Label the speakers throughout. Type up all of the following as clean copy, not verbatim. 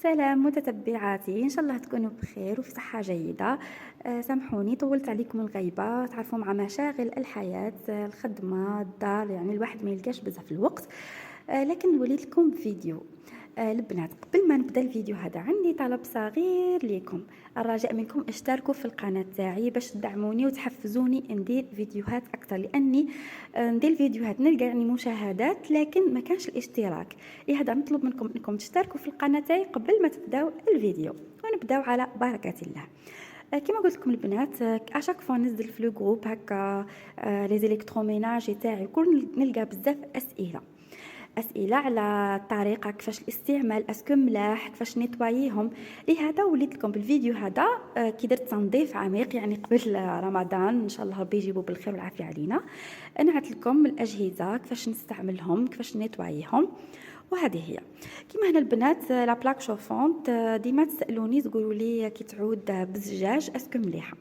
Speaker 1: سلام متتبعاتي، إن شاء الله تكونوا بخير وفي صحة جيدة. سامحوني طولت عليكم الغيبة، تعرفوا مع مشاغل الحياة، الخدمة، الدار، يعني الواحد ما يلقاش بزاف الوقت. لكن وليت لكم فيديو. البنات، قبل ما نبدا الفيديو هذا عندي طلب صغير ليكم. الرجاء منكم اشتركوا في القناة تاعي باش تدعموني وتحفزوني ندير فيديوهات اكثر، لاني ندير فيديوهات نلقى يعني مشاهدات لكن ما كانش الاشتراك. لهذا نطلب منكم انكم تشتركوا في القناة تاعي قبل ما تبداو الفيديو، ونبداو على بركة الله. كما قلت لكم البنات، اشاك فوا ننزل في لو جروب هكا لي زيليكتروميناج تاعي كل نلقى بزاف اسئله على الطريقه كيفاش الاستعمال، اسكو ملاح، كيفاش نيطواييهم. لهذا وليت لكم بالفيديو هذا كي درت تنظيف عميق يعني قبل رمضان، ان شاء الله ربي يجيبه بالخير والعافيه علينا. نعت لكم الاجهزه كيفاش نستعملهم، كيفاش نيطواييهم. وهذه هي كيما هنا البنات لا بلاك شوفونت. ديما تسالوني تقولوا لي كي تعود بالزجاج اسكو مليحه.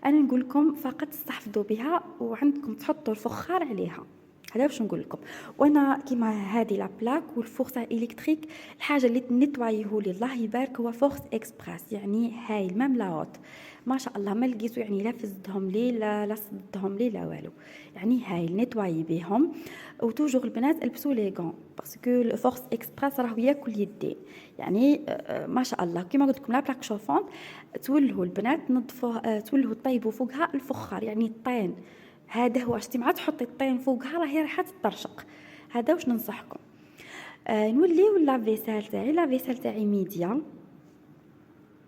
Speaker 1: انا نقول لكم فقط تستحفظوا بها وعندكم تحطوا الفخار عليها. هذا باش نقول لكم. وانا كيما هذه لا بلاك والفوغ تاع الكتريك، الحاجه اللي نيطواييه لي الله يبارك هو فورس اكسبريس، يعني هايل مام لاوت ما شاء الله. ما لقيتو يعني لا فزتهم لي لا صدتهم لي لا والو، يعني هايل نيطوايي بهم. وتوجور البنات البسوا لي غون باسكو الفورس اكسبريس راه ياكل يدين، يعني ما شاء الله. كيما قلت لكم لا بلاك شوفونت تولهوا البنات تنظفوه، تولهوا طيبوا فوقها الفخار يعني الطين. هذا هو شتي مع تحطي الطين فوقها راهي راح تطرشق. هذا واش ننصحكم. نوليو لافيسال تاعي. لافيسال تاعي ميديا،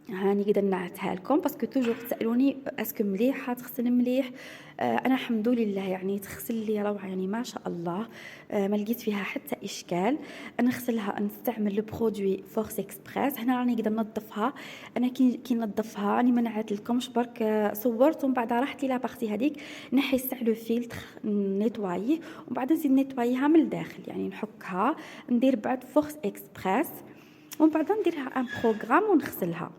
Speaker 1: هاني قد نعتها لكم باسكو توجور تسالوني اسكو مليحه تغسل مليح. انا الحمد لله يعني تغسل لي روعه، يعني ما شاء الله. ما لقيت فيها حتى اشكال. انا نغسلها نستعمل لو برودوي فورس اكسبريس. هنا راني قد ننظفها. انا كي ننظفها راني ما نعت لكمش برك، صورت ومن بعد راحت لي لابارتي هذيك نحي تاع لو فيلتر نيطواييه ومن بعد نزيد نيطواييها من الداخل، يعني نحكها ندير بعد فورس اكسبريس ومن بعد نديرها ان بروغرام ونغسلها.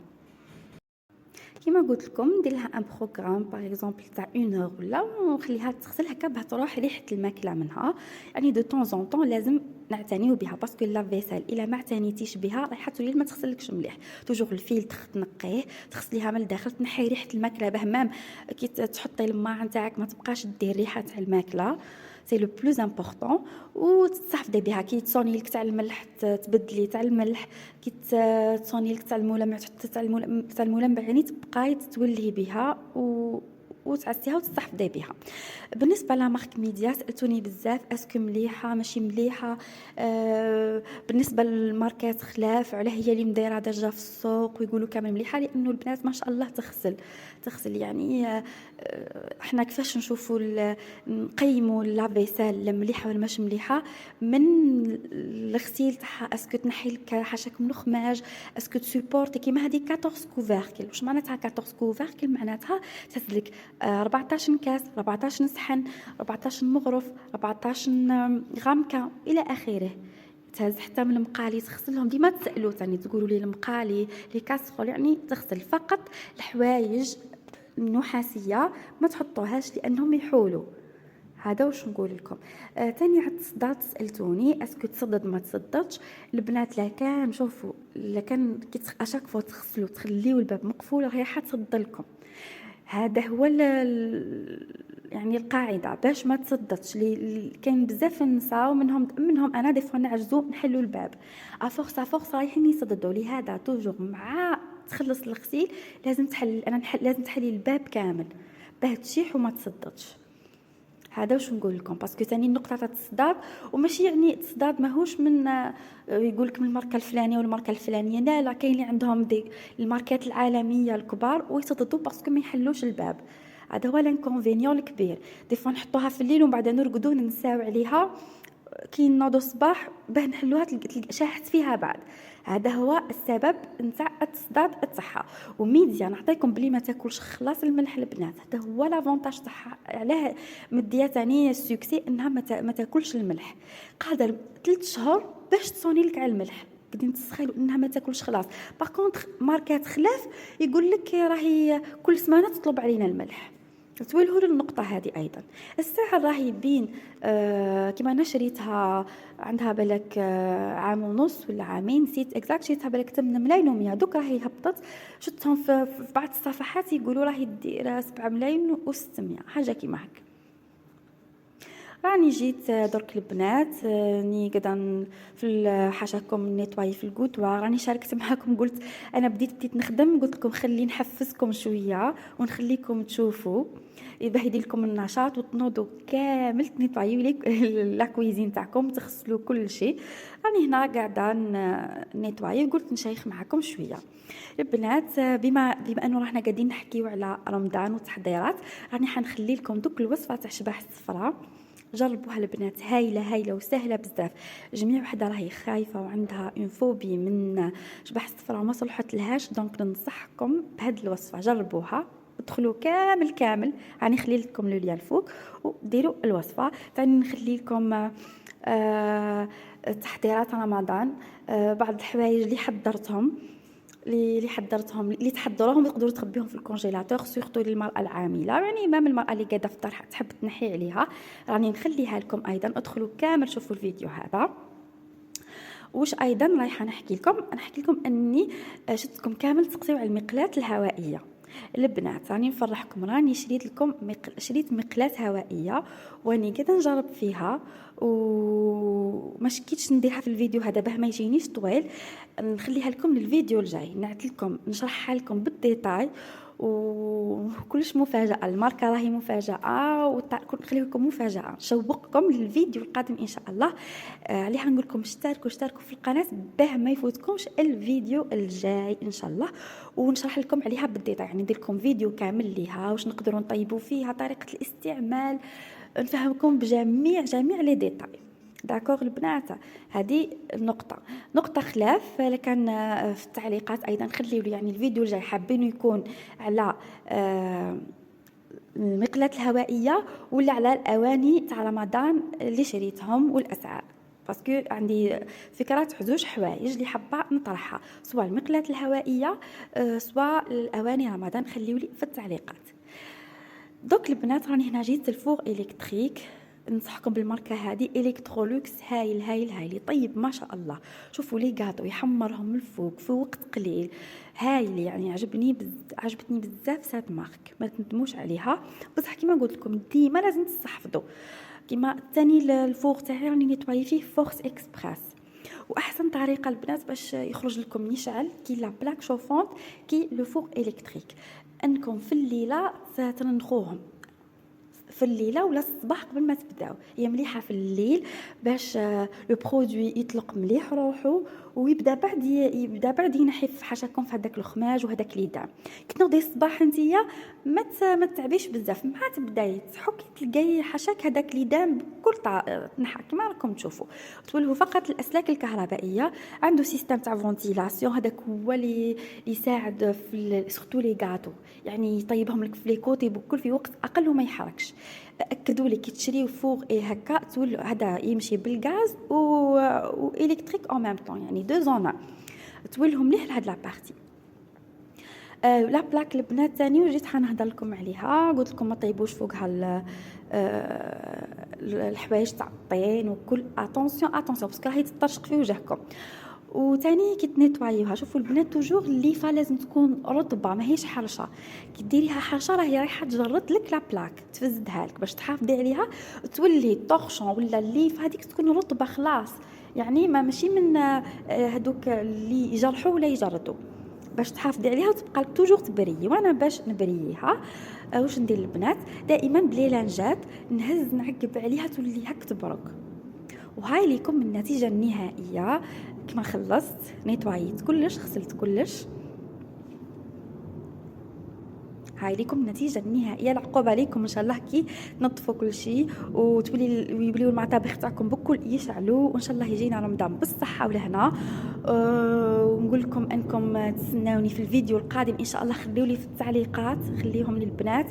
Speaker 1: كيما قلت لكم ندير لها ان بروغرام باغ اكزومبل تاع 1 اور ولا، ونخليها تغسل هكا باه تروح ريحه الماكله منها. يعني دو طون زون طون لازم نعتنيو بها باسكو لا فيسال الا ما اعتنيتيش بها رايحه تولي ما تغسلكش مليح. توجور الفيلتر تنقيه تغسليها من الداخل، تنحي ريحه الماكله باه مام كي تحطي الماء نتاعك ما تبقاش دير ريحه تاع الماكله. سي لو بلوز امبورطون. وتستحفظي بها كي تصوني لك تاع الملح تبدلي تاع الملح، كي تصوني لك تاع الملمع تحطي تاع الملمع، يعني تبقاي تولهي بها وتعسيها وتستحفظي بها. بالنسبه لا مارك ميديا سالتوني بزاف اسكو مليحه ماشي مليحه. بالنسبه للماركات خلاف على هي اللي مدايره دجا في السوق ويقولوا كامل مليحه، لانه البنات ما شاء الله تغسل يعني. احنا كيفاش نشوفوا نقيموا لافيسال مليحه ولا مش مليحه من الغسيل تاعها. اسكو تنحي لك حاشاك من الخماج، اسكو تسيبورتي كيما هذه 14 كوفركل. واش معناتها 14 كوفركل؟ معناتها تسلك 14 كاس، 14 صحن، 14 مغرف، 14 غامكه الى اخره. تهز حتى من المقالي تغسلهم. ديما تسالوا ثاني تقولوا لي المقالي لي كاسرول، يعني تغسل فقط الحوايج النحاسيه ما تحطوهاش لانهم يحولوا. هذا واش نقول لكم. تاني على التصداد سالتوني اسكو تصدد ما تصددش. البنات لا كان شوفوا لا كان كي اشاك فوا تغسلوا تخليوا الباب مقفول راهي حتصد لكم. هذا هو يعني القاعده باش ما تصدتش. كاين بزاف النساء ومنهم انا دي فوا نعجزوا نحلوا الباب افورس رايحين يصددوا. لهذا توجور مع تخلص الغسيل لازم لازم تحلي الباب كامل باه تشيح وما تصدتش. هذا واش نقول لكم. باسكو ثاني النقطه تاع التصداد وماشي يعني التصداد ماهوش من يقول لك من الماركه الفلانيه ولا الماركه الفلانيه، لا كاين اللي عندهم دي الماركات العالميه الكبار ويصددوا باسكو ما يحلوش الباب. هذا هو الانكونفينيون الكبير. دي فوا نحطوها في الليل ومن بعد نرقدوا ننساو عليها كي نوضوا الصباح باه نحلوها تلقى شاحت فيها بعد. هذا هو السبب نتاع التصداد تاعها. وميديا نعطيكم بلي ما تاكلش خلاص الملح البنات. هذا هو لافونتاج تاعها، علاه مديه ثاني السوكسي انها ما تاكلش الملح. قادر 3 شهور باش تصوني لك على الملح قدين تسخيلوا انها ما تاكلش خلاص. باغ كونطخ ماركات خلاف يقول لك راهي كل سمانه تطلب علينا الملح. تولهوا للنقطة هذه أيضا. الساعة راهي بين كما أنا شريتها عندها بالك عام ونص ولا عامين، نسيت اكزاكت، شريتها بالك 8 ملايين و100، دوك راهي هبطت. شفتهم في بعض الصفحات يقولوا راهي دير 7 ملايين و600 حاجة كيما هكا. راني جيت درك البنات ني قدا في حاشاكم نيطواي في الكوتوا، راني شاركت معاكم، قلت انا بديت نخدم، قلت لكم خلي نحفزكم شويه ونخليكم تشوفوا باه يدير لكم النشاط وتنوضوا كامل تنيطوايو ليك لا كويزين تاعكم، تغسلوا كل شيء. راني هنا قاعده نيطواي، قلت نشيخ معاكم شويه البنات. بما انه راحنا قاعدين نحكيو على رمضان والتحضيرات، راني حنخلي لكم دوك الوصفه تاع شباح الصفراء. جربوها البنات، هايله وسهله بزاف. جميع وحده راهي خايفه وعندها اون فوبي من شباح الصفراء ما صلحت لهاش، دونك ننصحكم بهذه الوصفه، جربوها، ادخلوا كامل. راني نخلي لكم لو ليان فوق وديروا الوصفه. ثاني نخلي لكم تحضيرات رمضان، بعض الحوايج اللي تحضروهم تقدروا تخبيهم في الكونجيلاتور، سورتو للمراه العامله، يعني مام المراه اللي قاعده في الدار تحب تنحي عليها. راني نخليها لكم ايضا، ادخلوا كامل شوفوا الفيديو هذا. واش ايضا رايحه نحكي لكم اني شفتكم كامل تقطيو على المقلاة الهوائيه. البنات راني نفرحكم، راني شريت مقلاة هوائيه واني قاعده نجرب فيها، وما شكيتش نديرها في الفيديو هذا باه ما يجينيش طويل. نخليها لكم للفيديو الجاي، نعطيكم نشرحها لكم بالديتاي وكلش مفاجاه. الماركه راهي مفاجاه ونخلي لكم مفاجاه، نشوقكم للفيديو القادم ان شاء الله. عليها نقول لكم اشتركوا في القناه باه ما يفوتكمش الفيديو الجاي ان شاء الله، ونشرح لكم عليها بالديتاي، يعني ندير لكم فيديو كامل ليها واش نقدروا نطيبوا فيها، طريقه الاستعمال، نفهمكم بجميع لي ديتاي. داكوغ البنات، هذه نقطه خلاف. لكن في التعليقات ايضا خليوا لي يعني الفيديو الجاي حابين يكون على المقلاة الهوائيه ولا على الاواني تاع رمضان اللي شريتهم والاسعار، باسكو عندي فكرات زوج حوايج اللي حابه نطرحها، سواء المقلاة الهوائيه سواء الاواني رمضان. خليوا لي في التعليقات. دوك البنات راني هنا جيت الفوغ الكتريك، ننصحكم بالماركه هذه الكترولوكس، هايل طيب ما شاء الله. شوفوا لي غاطو يحمرهم من الفوق في وقت قليل، هايل يعني عجبتني بزاف سات مارك، ما تندموش عليها. بصح كيما قلت لكم ديما لازم تستحفظوا. كيما الثاني الفوغ تاعي راني نيطواي فيه فورس اكسبريس، واحسن طريقه البنات باش يخرج لكم يشعل كي لا بلاك شوفونت كي لو فوغ الكتريك، انكم في الليله تنخوهم في الليله ولا الصباح قبل ما تبداو. هي مليحه في الليل باش لو برودوي يطلق مليح روحو ويبدا بعد ينحي في حاشاكم في هذاك الخماج وهذاك ليدام. كي تنوضي الصباح نتيا ما تعبيش بزاف، مع تبداي تحكي تلقاي حاشاك هذاك ليدام بكل تنحى كما راكم تشوفوا. تولهوا فقط الاسلاك الكهربائيه، عنده سيستم تاع فونتيلاسيون، هذاك هو اللي يساعد في سورتو لي غاتو، يعني يطيبهم لك في لي كوتي بكل في وقت اقل وما يحرقش. اكدوا لي كي تشريو فوغ هكا تولوا هذا يمشي بالغاز و الكتريك او ميم طون، يعني دو زون تولهم مليح لهاد لا بارتي. لا بلاك البنات ثاني وجيت حنهضر لكم عليها، قلت لكم ما طيبوش فوقها الحوايج تاع الطين وكل اتونسيون باسكو راهي تطرشق في وجهكم. وثاني كي تنيطوايوها شوفوا البنات توجور الليفه لازم تكون رطبه ماهيش حرشه، كي ديريها حرشه راهي رايحه تجرد لك لا بلاك، تفزدها لك باش تحافظي عليها تولي طورشون ولا الليفه هذيك تكون رطبه خلاص، يعني ماشي من هذوك اللي يجرحوا ولا يجردوا، باش تحافظي عليها وتبقى توجور تبري. وانا باش نبريها واش ندير البنات دائما بلي لانجات نهز نعقب عليها تولي هك تبرك. وهاي ليكم النتيجه النهائيه. كما خلصت نيطوايت كلش، غسلت كلش، هاي ليكم النتيجه النهائيه. العقوبه عليكم ان شاء الله كي تنظفوا كل شيء ويبليو المطابخ تاعكم بكل يشعلوا، وان شاء الله يجينا رمضان بالصحه والهنا. ونقول لكم انكم تستناوني في الفيديو القادم ان شاء الله. خليوا لي في التعليقات، خليهم للبنات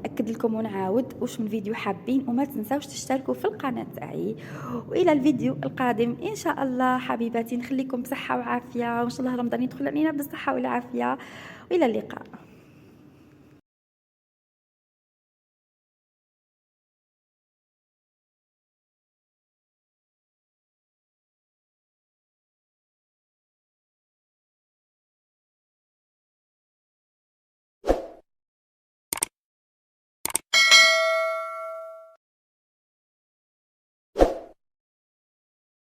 Speaker 1: اكد لكم ونعاود واش من فيديو حابين، وما تنساوش تشتركوا في القناه تاعي. والى الفيديو القادم ان شاء الله حبيباتي، نخليكم بصحه وعافيه، وان شاء الله رمضان يدخل علينا بالصحه والعافيه، والى اللقاء.